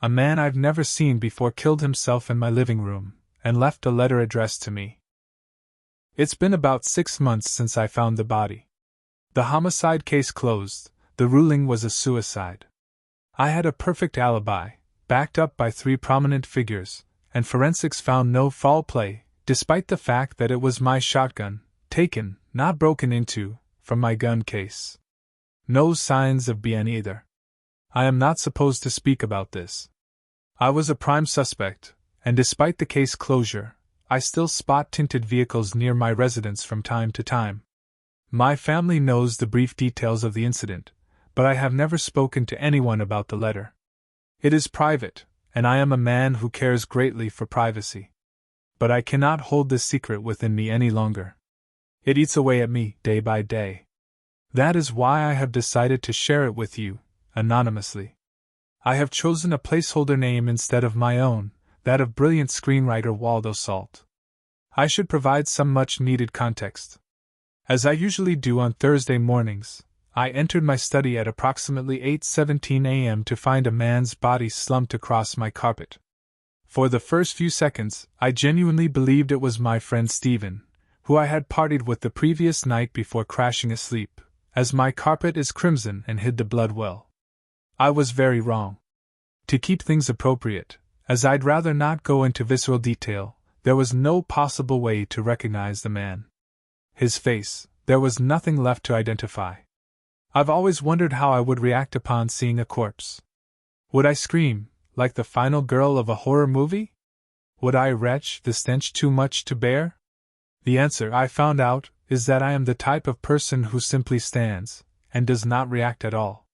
a man I've never seen before killed himself in my living room, and left a letter addressed to me. It's been about 6 months since I found the body. The homicide case closed, the ruling was a suicide. I had a perfect alibi, backed up by 3 prominent figures, and forensics found no foul play, despite the fact that it was my shotgun, taken, not broken into, from my gun case. No signs of BN either. I am not supposed to speak about this. I was a prime suspect, and despite the case closure, I still spot tinted vehicles near my residence from time to time. My family knows the brief details of the incident, but I have never spoken to anyone about the letter. It is private, and I am a man who cares greatly for privacy. But I cannot hold this secret within me any longer. It eats away at me, day by day. That is why I have decided to share it with you, anonymously. I have chosen a placeholder name instead of my own, that of brilliant screenwriter Waldo Salt. I should provide some much-needed context. As I usually do on Thursday mornings, I entered my study at approximately 8:17 a.m. to find a man's body slumped across my carpet. For the first few seconds, I genuinely believed it was my friend Stephen, who I had partied with the previous night before crashing asleep, as my carpet is crimson and hid the blood well. I was very wrong. To keep things appropriate, as I'd rather not go into visceral detail, there was no possible way to recognize the man. His face, there was nothing left to identify. I've always wondered how I would react upon seeing a corpse. Would I scream, like the final girl of a horror movie? Would I retch the stench too much to bear? The answer, I found out, is that I am the type of person who simply stands, and does not react at all.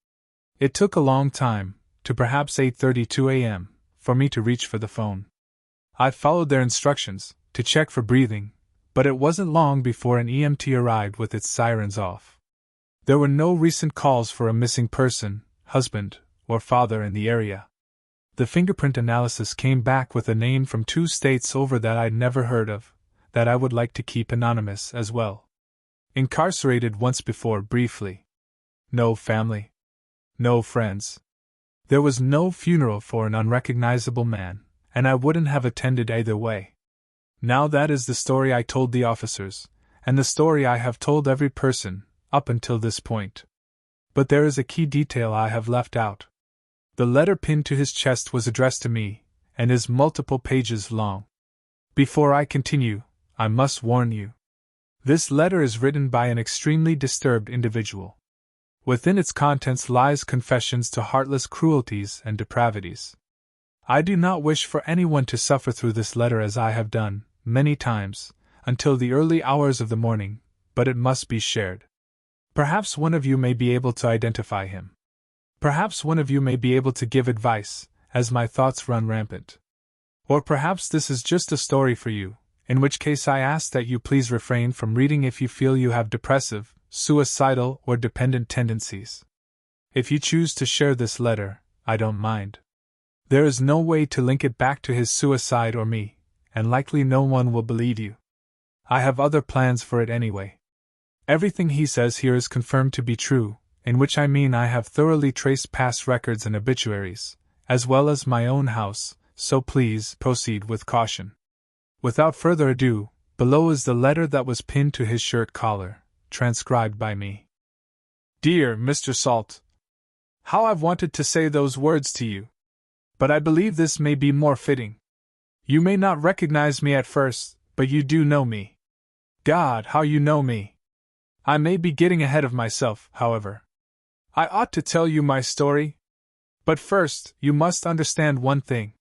It took a long time, to perhaps 8:32 a.m., for me to reach for the phone. I followed their instructions, to check for breathing, but it wasn't long before an EMT arrived with its sirens off. There were no recent calls for a missing person, husband, or father in the area. The fingerprint analysis came back with a name from 2 states over that I'd never heard of, that I would like to keep anonymous as well. Incarcerated once before briefly. No family. No friends. There was no funeral for an unrecognizable man, and I wouldn't have attended either way. Now that is the story I told the officers, and the story I have told every person, up until this point. But there is a key detail I have left out. The letter pinned to his chest was addressed to me, and is multiple pages long. Before I continue, I must warn you. This letter is written by an extremely disturbed individual. Within its contents lies confessions to heartless cruelties and depravities. I do not wish for anyone to suffer through this letter as I have done, many times, until the early hours of the morning, but it must be shared. Perhaps one of you may be able to identify him. Perhaps one of you may be able to give advice, as my thoughts run rampant. Or perhaps this is just a story for you, in which case I ask that you please refrain from reading if you feel you have depressive, suicidal, or dependent tendencies. If you choose to share this letter, I don't mind. There is no way to link it back to his suicide or me, and likely no one will believe you. I have other plans for it anyway. Everything he says here is confirmed to be true, in which I mean I have thoroughly traced past records and obituaries, as well as my own house, so please proceed with caution. Without further ado, below is the letter that was pinned to his shirt collar, transcribed by me. Dear Mr. Salt, how I've wanted to say those words to you. But I believe this may be more fitting. You may not recognize me at first, but you do know me. God, how you know me! I may be getting ahead of myself, however. I ought to tell you my story. But first, you must understand one thing.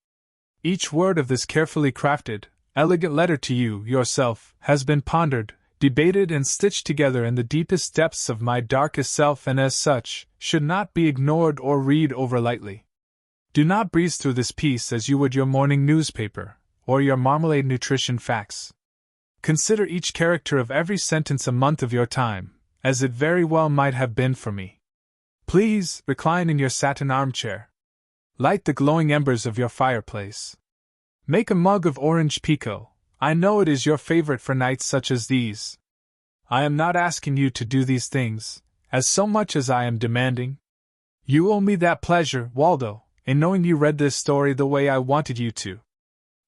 Each word of this carefully crafted, elegant letter to you, yourself, has been pondered, debated and stitched together in the deepest depths of my darkest self and as such, should not be ignored or read over lightly. Do not breeze through this piece as you would your morning newspaper, or your marmalade nutrition facts. Consider each character of every sentence a month of your time, as it very well might have been for me. Please, recline in your satin armchair. Light the glowing embers of your fireplace. Make a mug of orange pekoe. I know it is your favorite for nights such as these. I am not asking you to do these things, as so much as I am demanding. You owe me that pleasure, Waldo, in knowing you read this story the way I wanted you to.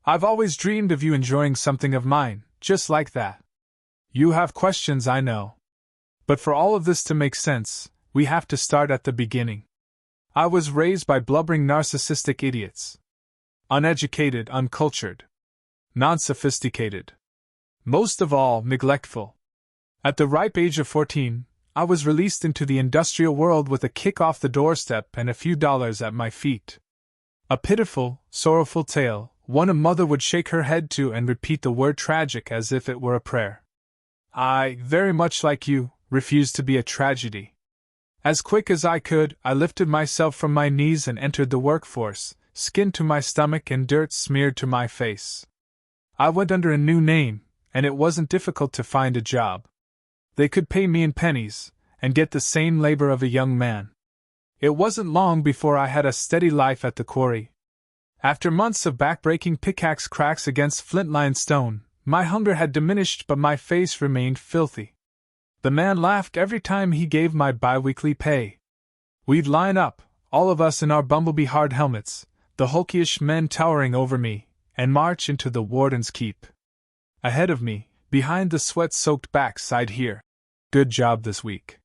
I've always dreamed of you enjoying something of mine, just like that. You have questions, I know. But for all of this to make sense, we have to start at the beginning. I was raised by blubbering narcissistic idiots. Uneducated, uncultured. Non-sophisticated. Most of all, neglectful. At the ripe age of 14, I was released into the industrial world with a kick off the doorstep and a few dollars at my feet. A pitiful, sorrowful tale, one a mother would shake her head to and repeat the word tragic as if it were a prayer. I, very much like you, refused to be a tragedy. As quick as I could, I lifted myself from my knees and entered the workforce, skin to my stomach and dirt smeared to my face. I went under a new name, and it wasn't difficult to find a job. They could pay me in pennies, and get the same labor of a young man. It wasn't long before I had a steady life at the quarry. After months of back-breaking pickaxe cracks against flint-lined stone, my hunger had diminished but my face remained filthy. The man laughed every time he gave my bi-weekly pay. We'd line up, all of us in our bumblebee hard helmets, the hulkish men towering over me, and march into the warden's keep. Ahead of me, behind the sweat-soaked backs, I'd hear, "Good job this week.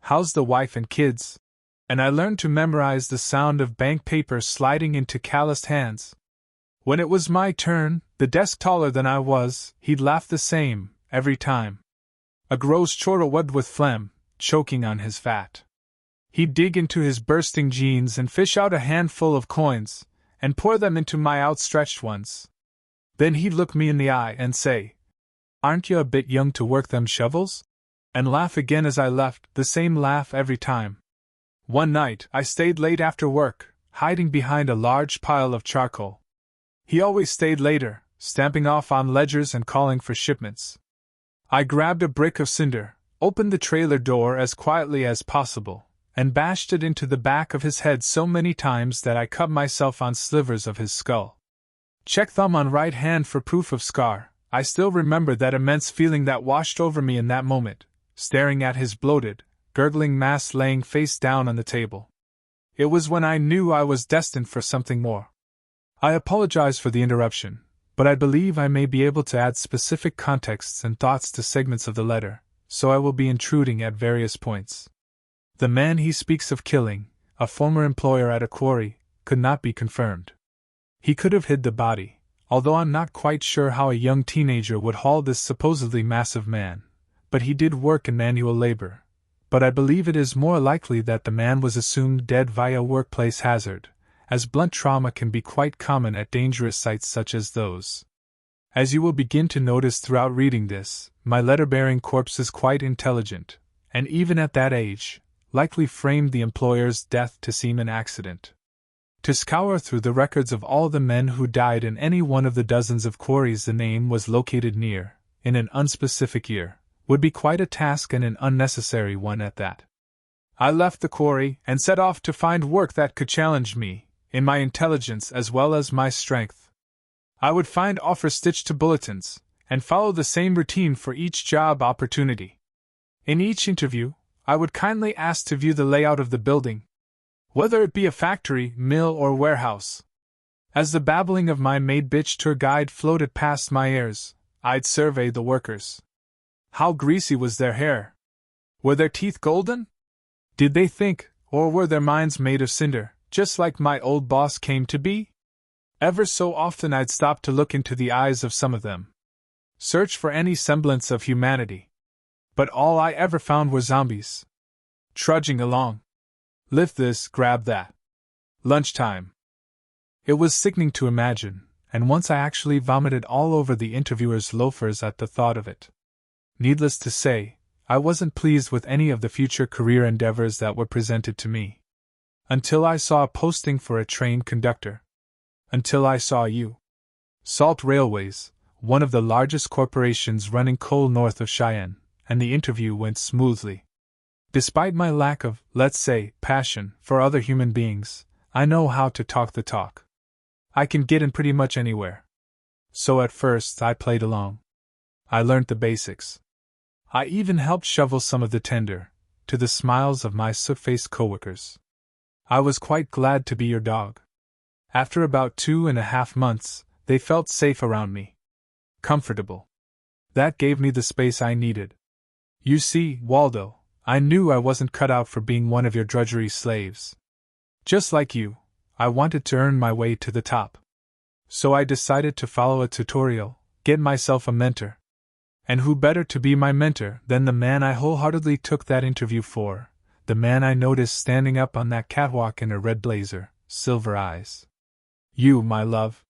How's the wife and kids?" And I learned to memorize the sound of bank paper sliding into calloused hands. When it was my turn, the desk taller than I was, he'd laugh the same, every time. A gross chortlewud with phlegm, choking on his fat. He'd dig into his bursting jeans and fish out a handful of coins, and pour them into my outstretched ones. Then he'd look me in the eye and say, "Aren't you a bit young to work them shovels?" And laugh again as I left, the same laugh every time. One night, I stayed late after work, hiding behind a large pile of charcoal. He always stayed later, stamping off on ledgers and calling for shipments. I grabbed a brick of cinder, opened the trailer door as quietly as possible, and bashed it into the back of his head so many times that I cut myself on slivers of his skull. Check thumb on right hand for proof of scar. I still remember that immense feeling that washed over me in that moment, staring at his bloated, gurgling mass laying face down on the table. It was when I knew I was destined for something more. I apologize for the interruption, but I believe I may be able to add specific contexts and thoughts to segments of the letter, so I will be intruding at various points. The man he speaks of killing, a former employer at a quarry, could not be confirmed. He could have hid the body, although I'm not quite sure how a young teenager would haul this supposedly massive man, but he did work in manual labor. But I believe it is more likely that the man was assumed dead via workplace hazard, as blunt trauma can be quite common at dangerous sites such as those. As you will begin to notice throughout reading this, my letter-bearing corpse is quite intelligent, and even at that age, likely framed the employer's death to seem an accident. To scour through the records of all the men who died in any one of the dozens of quarries the name was located near, in an unspecific year, would be quite a task and an unnecessary one at that. I left the quarry and set off to find work that could challenge me, in my intelligence as well as my strength. I would find offers stitched to bulletins, and follow the same routine for each job opportunity. In each interview, I would kindly ask to view the layout of the building, whether it be a factory, mill, or warehouse. As the babbling of my maid-bitch tour guide floated past my ears, I'd survey the workers. How greasy was their hair? Were their teeth golden? Did they think, or were their minds made of cinder, just like my old boss came to be? Ever so often I'd stop to look into the eyes of some of them. Search for any semblance of humanity. But all I ever found were zombies. Trudging along. Lift this, grab that. Lunchtime. It was sickening to imagine, and once I actually vomited all over the interviewer's loafers at the thought of it. Needless to say, I wasn't pleased with any of the future career endeavors that were presented to me. Until I saw a posting for a train conductor. Until I saw you. Salt Railways, one of the largest corporations running coal north of Cheyenne, and the interview went smoothly. Despite my lack of, let's say, passion for other human beings, I know how to talk the talk. I can get in pretty much anywhere. So at first I played along. I learned the basics. I even helped shovel some of the tender, to the smiles of my soot-faced coworkers. I was quite glad to be your dog. After about 2.5 months, they felt safe around me. Comfortable. That gave me the space I needed. You see, Waldo, I knew I wasn't cut out for being one of your drudgery slaves. Just like you, I wanted to earn my way to the top. So I decided to follow a tutorial, get myself a mentor. And who better to be my mentor than the man I wholeheartedly took that interview for, the man I noticed standing up on that catwalk in a red blazer, silver eyes. You, my love.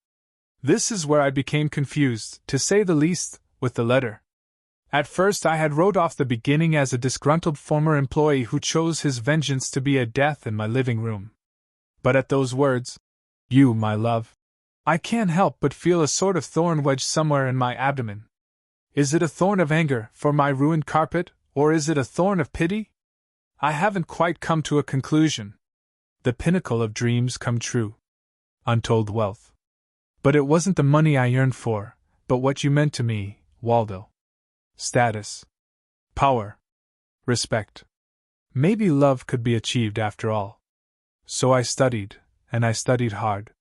This is where I became confused, to say the least, with the letter. At first I had wrote off the beginning as a disgruntled former employee who chose his vengeance to be a death in my living room. But at those words, you, my love, I can't help but feel a sort of thorn wedged somewhere in my abdomen. Is it a thorn of anger for my ruined carpet, or is it a thorn of pity? I haven't quite come to a conclusion. The pinnacle of dreams come true. Untold wealth. But it wasn't the money I yearned for, but what you meant to me, Waldo. Status. Power. Respect. Maybe love could be achieved after all. So I studied, and I studied hard.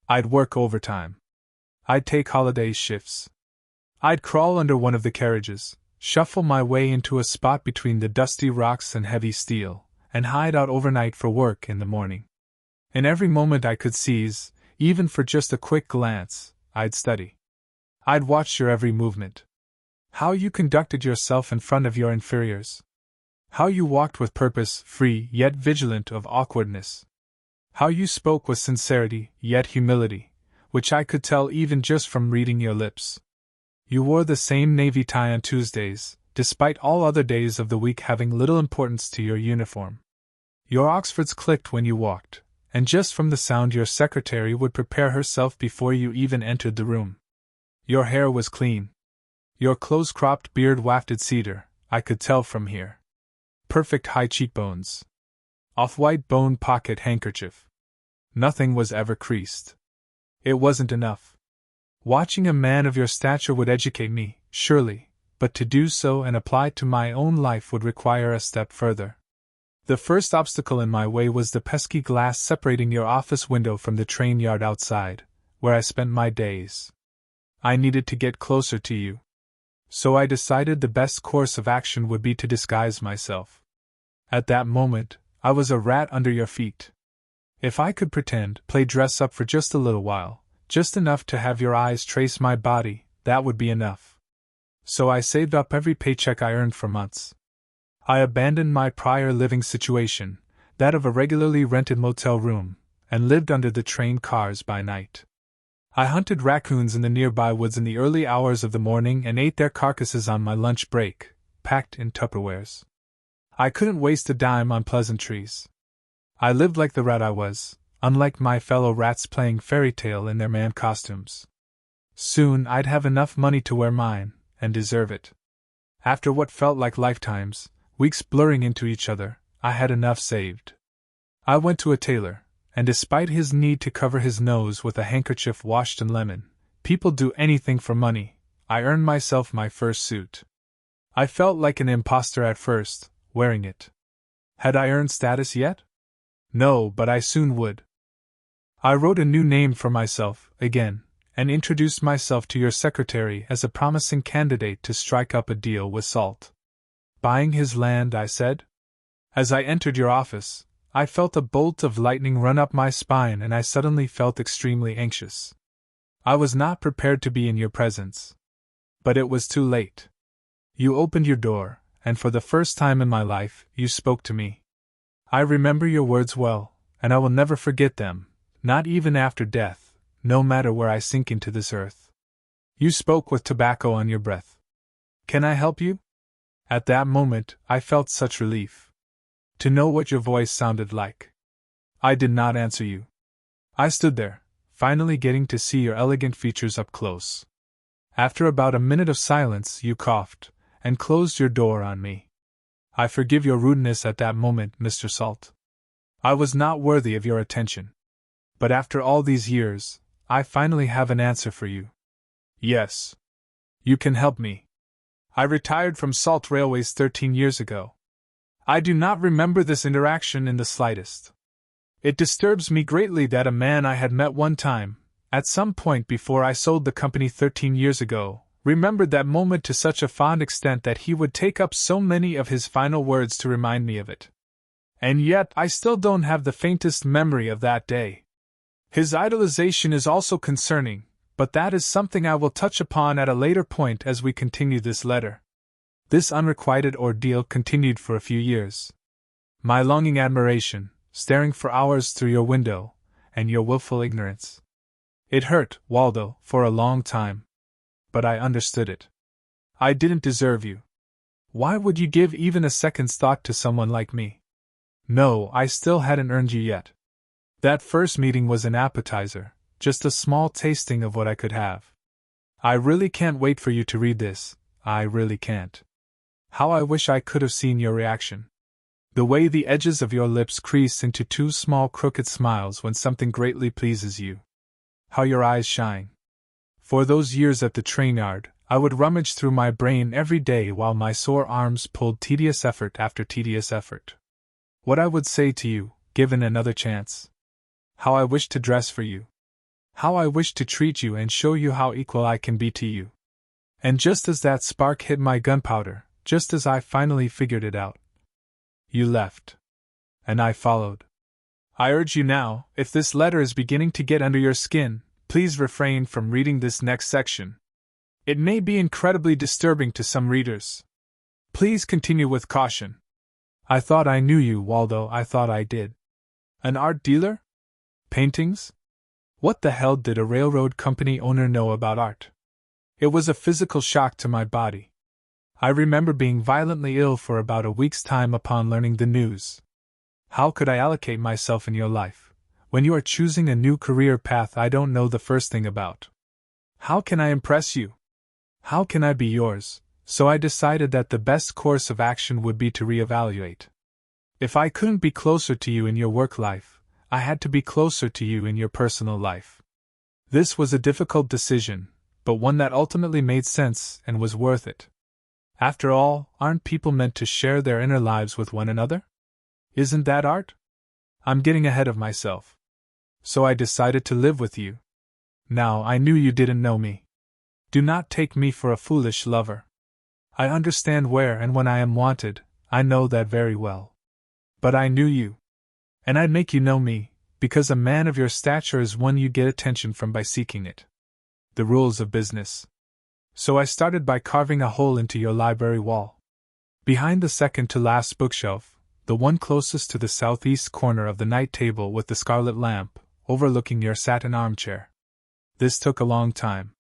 I'd work overtime. I'd take holiday shifts. I'd crawl under one of the carriages, shuffle my way into a spot between the dusty rocks and heavy steel, and hide out overnight for work in the morning. In every moment I could seize, even for just a quick glance, I'd study. I'd watch your every movement. How you conducted yourself in front of your inferiors. How you walked with purpose, free yet vigilant of awkwardness. How you spoke with sincerity, yet humility, which I could tell even just from reading your lips. You wore the same navy tie on Tuesdays, despite all other days of the week having little importance to your uniform. Your Oxfords clicked when you walked, and just from the sound your secretary would prepare herself before you even entered the room. Your hair was clean. Your close-cropped beard wafted cedar, I could tell from here. Perfect high cheekbones. Off-white bone pocket handkerchief. Nothing was ever creased. It wasn't enough. Watching a man of your stature would educate me, surely, but to do so and apply it to my own life would require a step further. The first obstacle in my way was the pesky glass separating your office window from the train yard outside, where I spent my days. I needed to get closer to you. So I decided the best course of action would be to disguise myself. At that moment, I was a rat under your feet. If I could pretend, play dress up for just a little while, just enough to have your eyes trace my body, that would be enough. So I saved up every paycheck I earned for months. I abandoned my prior living situation, that of a regularly rented motel room, and lived under the train cars by night. I hunted raccoons in the nearby woods in the early hours of the morning and ate their carcasses on my lunch break, packed in Tupperwares. I couldn't waste a dime on pleasantries. I lived like the rat I was, unlike my fellow rats playing fairy tale in their man costumes. Soon I'd have enough money to wear mine, and deserve it. After what felt like lifetimes, weeks blurring into each other, I had enough saved. I went to a tailor, and despite his need to cover his nose with a handkerchief washed in lemon, people do anything for money, I earned myself my first suit. I felt like an imposter at first, wearing it. Had I earned status yet? No, but I soon would. I wrote a new name for myself, again, and introduced myself to your secretary as a promising candidate to strike up a deal with Salt. Buying his land, I said? As I entered your office, I felt a bolt of lightning run up my spine and I suddenly felt extremely anxious. I was not prepared to be in your presence. But it was too late. You opened your door, and for the first time in my life, you spoke to me. I remember your words well, and I will never forget them, not even after death, no matter where I sink into this earth. You spoke with tobacco on your breath. Can I help you? At that moment, I felt such relief. To know what your voice sounded like. I did not answer you. I stood there, finally getting to see your elegant features up close. After about a minute of silence, you coughed, and closed your door on me. I forgive your rudeness at that moment, Mr. Salt. I was not worthy of your attention. But after all these years, I finally have an answer for you. Yes. You can help me. I retired from Salt Railways 13 years ago. I do not remember this interaction in the slightest. It disturbs me greatly that a man I had met one time, at some point before I sold the company 13 years ago, remembered that moment to such a fond extent that he would take up so many of his final words to remind me of it. And yet I still don't have the faintest memory of that day. His idolization is also concerning, but that is something I will touch upon at a later point as we continue this letter. This unrequited ordeal continued for a few years. My longing admiration, staring for hours through your window, and your willful ignorance. It hurt, Waldo, for a long time. But I understood it. I didn't deserve you. Why would you give even a second's thought to someone like me? No, I still hadn't earned you yet. That first meeting was an appetizer, just a small tasting of what I could have. I really can't wait for you to read this, I really can't. How I wish I could have seen your reaction. The way the edges of your lips crease into two small crooked smiles when something greatly pleases you. How your eyes shine. For those years at the train yard, I would rummage through my brain every day while my sore arms pulled tedious effort after tedious effort. What I would say to you, given another chance. How I wish to dress for you. How I wish to treat you and show you how equal I can be to you. And just as that spark hit my gunpowder, just as I finally figured it out, you left. And I followed. I urge you now, if this letter is beginning to get under your skin, please refrain from reading this next section. It may be incredibly disturbing to some readers. Please continue with caution. I thought I knew you, Waldo, I thought I did. An art dealer? Paintings? What the hell did a railroad company owner know about art? It was a physical shock to my body. I remember being violently ill for about a week's time upon learning the news. How could I allocate myself in your life, when you are choosing a new career path I don't know the first thing about? How can I impress you? How can I be yours? So I decided that the best course of action would be to reevaluate. If I couldn't be closer to you in your work life, I had to be closer to you in your personal life. This was a difficult decision, but one that ultimately made sense and was worth it. After all, aren't people meant to share their inner lives with one another? Isn't that art? I'm getting ahead of myself. So I decided to live with you. Now, I knew you didn't know me. Do not take me for a foolish lover. I understand where and when I am wanted, I know that very well. But I knew you. And I'd make you know me, because a man of your stature is one you get attention from by seeking it. The rules of business. So I started by carving a hole into your library wall. Behind the second to last bookshelf, the one closest to the southeast corner of the night table with the scarlet lamp, overlooking your satin armchair. This took a long time.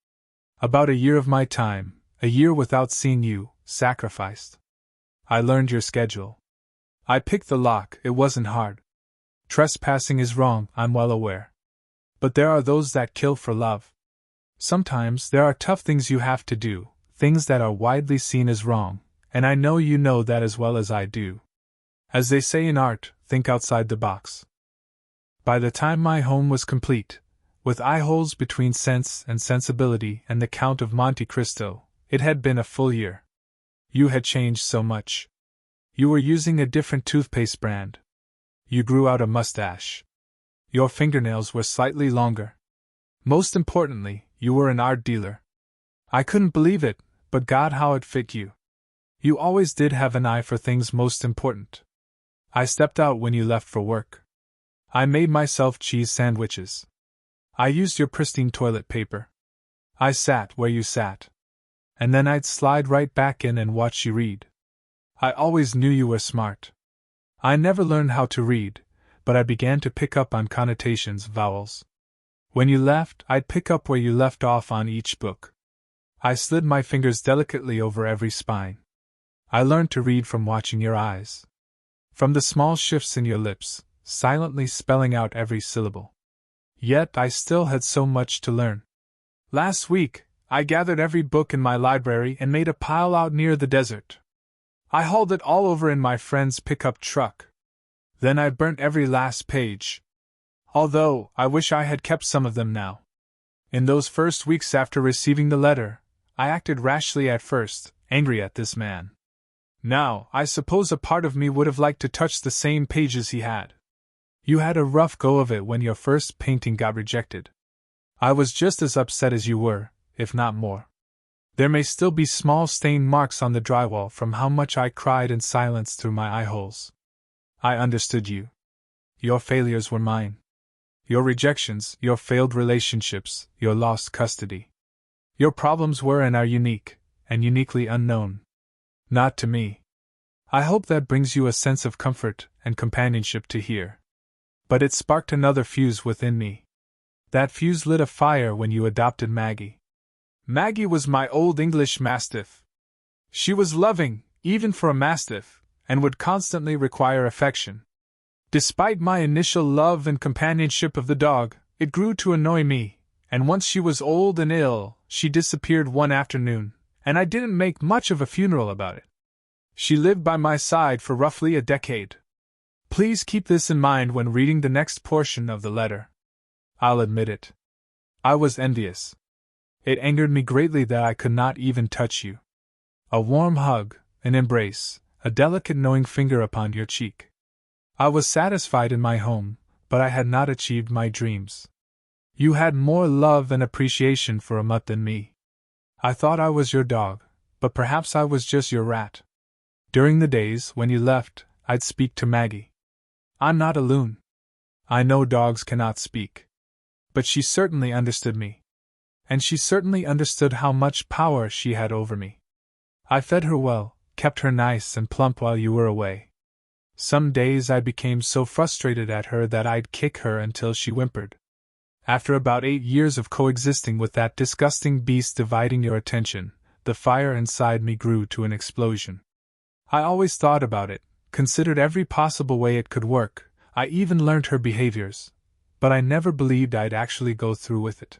About a year of my time, a year without seeing you, sacrificed. I learned your schedule. I picked the lock, it wasn't hard. Trespassing is wrong, I'm well aware. But there are those that kill for love. Sometimes there are tough things you have to do, things that are widely seen as wrong, and I know you know that as well as I do. As they say in art, think outside the box. By the time my home was complete, with eye holes between sense and sensibility and the Count of Monte Cristo, it had been a full year. You had changed so much. You were using a different toothpaste brand. You grew out a mustache. Your fingernails were slightly longer. Most importantly, you were an art dealer. I couldn't believe it, but God, how it fit you. You always did have an eye for things most important. I stepped out when you left for work. I made myself cheese sandwiches. I used your pristine toilet paper. I sat where you sat. And then I'd slide right back in and watch you read. I always knew you were smart. I never learned how to read, but I began to pick up on connotations, vowels. When you left, I'd pick up where you left off on each book. I slid my fingers delicately over every spine. I learned to read from watching your eyes. From the small shifts in your lips, silently spelling out every syllable. Yet I still had so much to learn. Last week, I gathered every book in my library and made a pile out near the desert. I hauled it all over in my friend's pickup truck. Then I burnt every last page. Although, I wish I had kept some of them now. In those first weeks after receiving the letter, I acted rashly at first, angry at this man. Now, I suppose a part of me would have liked to touch the same pages he had. You had a rough go of it when your first painting got rejected. I was just as upset as you were, if not more. There may still be small stain marks on the drywall from how much I cried in silence through my eye holes. I understood you. Your failures were mine. Your rejections, your failed relationships, your lost custody. Your problems were and are unique, and uniquely unknown. Not to me. I hope that brings you a sense of comfort and companionship to hear. But it sparked another fuse within me. That fuse lit a fire when you adopted Maggie. Maggie was my old English mastiff. She was loving, even for a mastiff, and would constantly require affection. Despite my initial love and companionship of the dog, it grew to annoy me, and once she was old and ill, she disappeared one afternoon, and I didn't make much of a funeral about it. She lived by my side for roughly a decade. Please keep this in mind when reading the next portion of the letter. I'll admit it. I was envious. It angered me greatly that I could not even touch you. A warm hug, an embrace, a delicate knowing finger upon your cheek. I was satisfied in my home, but I had not achieved my dreams. You had more love and appreciation for a mutt than me. I thought I was your dog, but perhaps I was just your rat. During the days when you left, I'd speak to Maggie. I'm not a loon. I know dogs cannot speak. But she certainly understood me. And she certainly understood how much power she had over me. I fed her well, kept her nice and plump while you were away. Some days I became so frustrated at her that I'd kick her until she whimpered. After about 8 years of coexisting with that disgusting beast dividing your attention, the fire inside me grew to an explosion. I always thought about it, considered every possible way it could work, I even learned her behaviors, but I never believed I'd actually go through with it.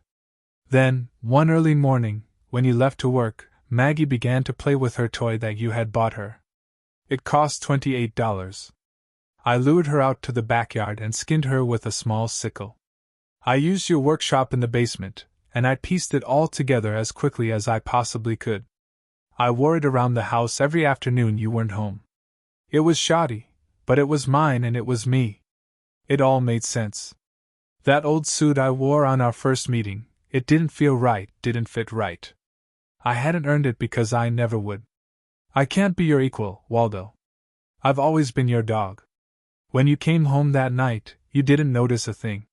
Then, one early morning, when you left to work, Maggie began to play with her toy that you had bought her. It cost $28. I lured her out to the backyard and skinned her with a small sickle. I used your workshop in the basement, and I pieced it all together as quickly as I possibly could. I wore it around the house every afternoon you weren't home. It was shoddy, but it was mine and it was me. It all made sense. That old suit I wore on our first meeting, it didn't feel right, didn't fit right. I hadn't earned it because I never would. I can't be your equal, Waldo. I've always been your dog. When you came home that night, you didn't notice a thing.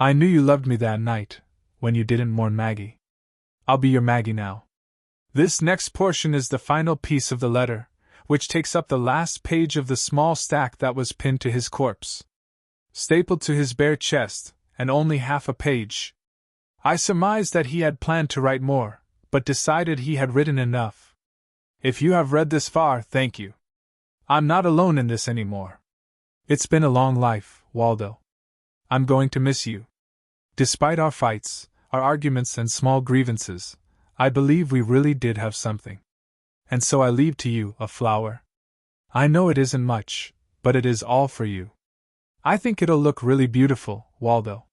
I knew you loved me that night, when you didn't mourn Maggie. I'll be your Maggie now. This next portion is the final piece of the letter, which takes up the last page of the small stack that was pinned to his corpse. Stapled to his bare chest, and only half a page. I surmised that he had planned to write more, but decided he had written enough. If you have read this far, thank you. I'm not alone in this anymore. It's been a long life, Waldo. I'm going to miss you. Despite our fights, our arguments and small grievances, I believe we really did have something. And so I leave to you a flower. I know it isn't much, but it is all for you. I think it'll look really beautiful, Waldo.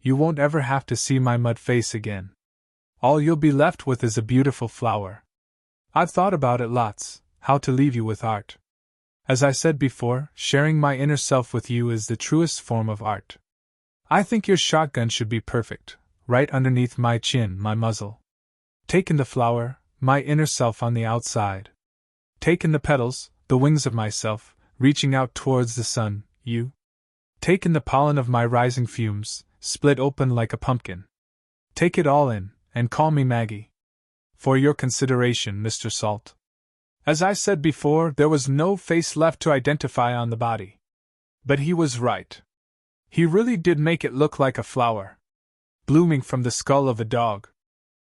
You won't ever have to see my mud face again. All you'll be left with is a beautiful flower. I've thought about it lots, how to leave you with art. As I said before, sharing my inner self with you is the truest form of art. I think your shotgun should be perfect, right underneath my chin, my muzzle. Take in the flower, my inner self on the outside. Take in the petals, the wings of myself, reaching out towards the sun, you. Take in the pollen of my rising fumes, split open like a pumpkin. Take it all in, and call me Maggie. For your consideration, Mr. Salt. As I said before, there was no face left to identify on the body. But he was right. He really did make it look like a flower, blooming from the skull of a dog.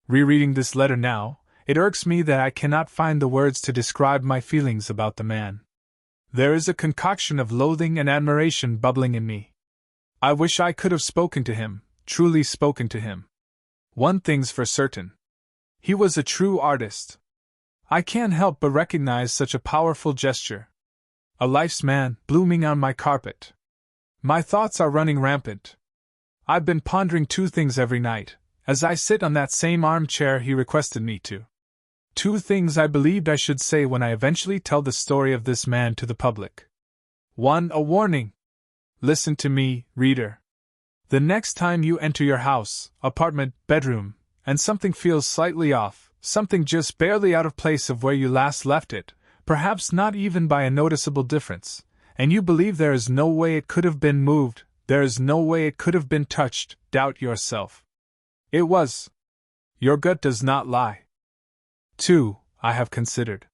Rereading this letter now, it irks me that I cannot find the words to describe my feelings about the man. There is a concoction of loathing and admiration bubbling in me. I wish I could have spoken to him, truly spoken to him. One thing's for certain. He was a true artist. I can't help but recognize such a powerful gesture. A life's man, blooming on my carpet. My thoughts are running rampant. I've been pondering two things every night, as I sit on that same armchair he requested me to. Two things I believed I should say when I eventually tell the story of this man to the public. One, a warning. Listen to me, reader. The next time you enter your house, apartment, bedroom, and something feels slightly off, something just barely out of place of where you last left it, perhaps not even by a noticeable difference, and you believe there is no way it could have been moved, there is no way it could have been touched, doubt yourself. It was. Your gut does not lie. 2. I have considered.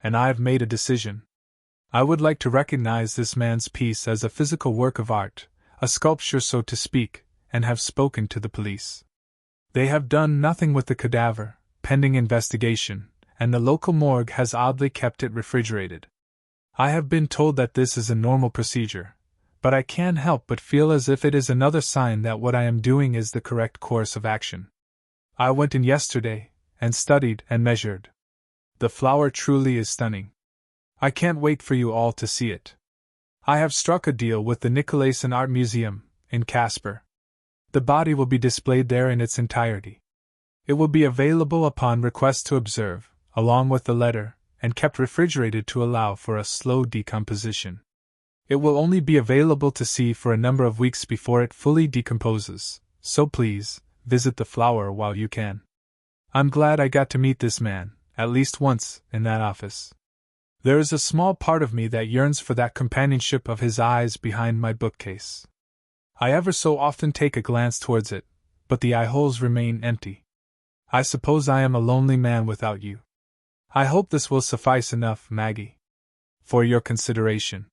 And I have made a decision. I would like to recognize this man's piece as a physical work of art, a sculpture so to speak, and have spoken to the police. They have done nothing with the cadaver, pending investigation, and the local morgue has oddly kept it refrigerated. I have been told that this is a normal procedure, but I can't help but feel as if it is another sign that what I am doing is the correct course of action. I went in yesterday, and studied and measured. The flower truly is stunning. I can't wait for you all to see it. I have struck a deal with the Nicolaisen Art Museum, in Casper. The body will be displayed there in its entirety. It will be available upon request to observe, along with the letter, and kept refrigerated to allow for a slow decomposition. It will only be available to see for a number of weeks before it fully decomposes, so please, visit the flower while you can. I'm glad I got to meet this man, at least once, in that office. There is a small part of me that yearns for that companionship of his eyes behind my bookcase. I ever so often take a glance towards it, but the eye-holes remain empty. I suppose I am a lonely man without you. I hope this will suffice enough, Maggie, for your consideration.